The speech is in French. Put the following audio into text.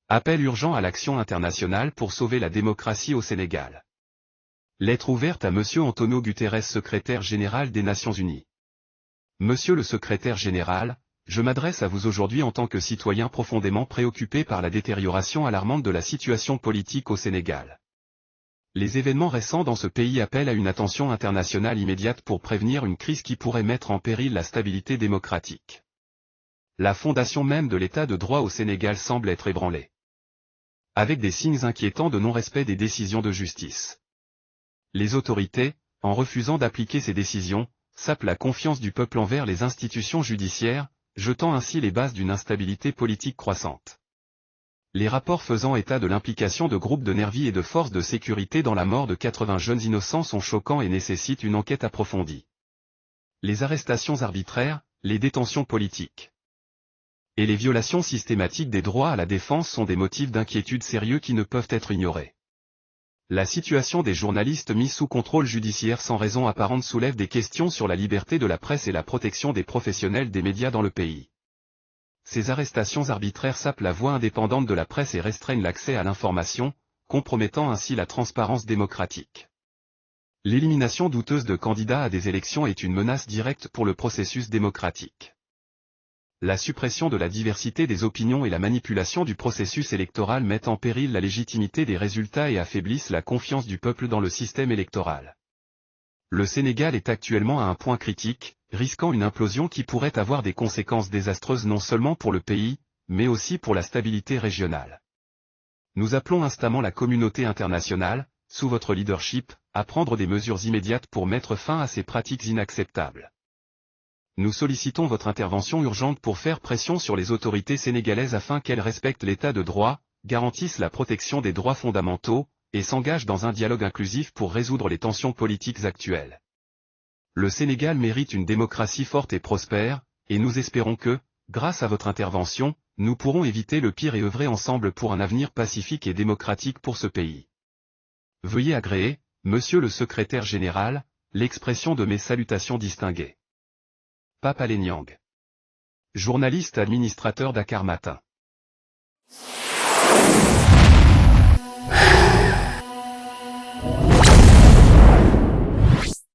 Appel urgent à l'action internationale pour sauver la démocratie au Sénégal. Lettre ouverte à Monsieur Antonio Guterres, secrétaire général des Nations Unies. Monsieur le secrétaire général, je m'adresse à vous aujourd'hui en tant que citoyen profondément préoccupé par la détérioration alarmante de la situation politique au Sénégal. Les événements récents dans ce pays appellent à une attention internationale immédiate pour prévenir une crise qui pourrait mettre en péril la stabilité démocratique. La fondation même de l'état de droit au Sénégal semble être ébranlée, avec des signes inquiétants de non-respect des décisions de justice. Les autorités, en refusant d'appliquer ces décisions, sapent la confiance du peuple envers les institutions judiciaires, jetant ainsi les bases d'une instabilité politique croissante. Les rapports faisant état de l'implication de groupes de nervis et de forces de sécurité dans la mort de 80 jeunes innocents sont choquants et nécessitent une enquête approfondie. Les arrestations arbitraires, les détentions politiques et les violations systématiques des droits à la défense sont des motifs d'inquiétude sérieux qui ne peuvent être ignorés. La situation des journalistes mis sous contrôle judiciaire sans raison apparente soulève des questions sur la liberté de la presse et la protection des professionnels des médias dans le pays. Ces arrestations arbitraires sapent la voie indépendante de la presse et restreignent l'accès à l'information, compromettant ainsi la transparence démocratique. L'élimination douteuse de candidats à des élections est une menace directe pour le processus démocratique. La suppression de la diversité des opinions et la manipulation du processus électoral mettent en péril la légitimité des résultats et affaiblissent la confiance du peuple dans le système électoral. Le Sénégal est actuellement à un point critique, risquant une implosion qui pourrait avoir des conséquences désastreuses non seulement pour le pays, mais aussi pour la stabilité régionale. Nous appelons instamment la communauté internationale, sous votre leadership, à prendre des mesures immédiates pour mettre fin à ces pratiques inacceptables. Nous sollicitons votre intervention urgente pour faire pression sur les autorités sénégalaises afin qu'elles respectent l'état de droit, garantissent la protection des droits fondamentaux, et s'engagent dans un dialogue inclusif pour résoudre les tensions politiques actuelles. Le Sénégal mérite une démocratie forte et prospère, et nous espérons que, grâce à votre intervention, nous pourrons éviter le pire et œuvrer ensemble pour un avenir pacifique et démocratique pour ce pays. Veuillez agréer, Monsieur le secrétaire général, l'expression de mes salutations distinguées. Pape Alé Niang. Journaliste administrateur Dakar Matin.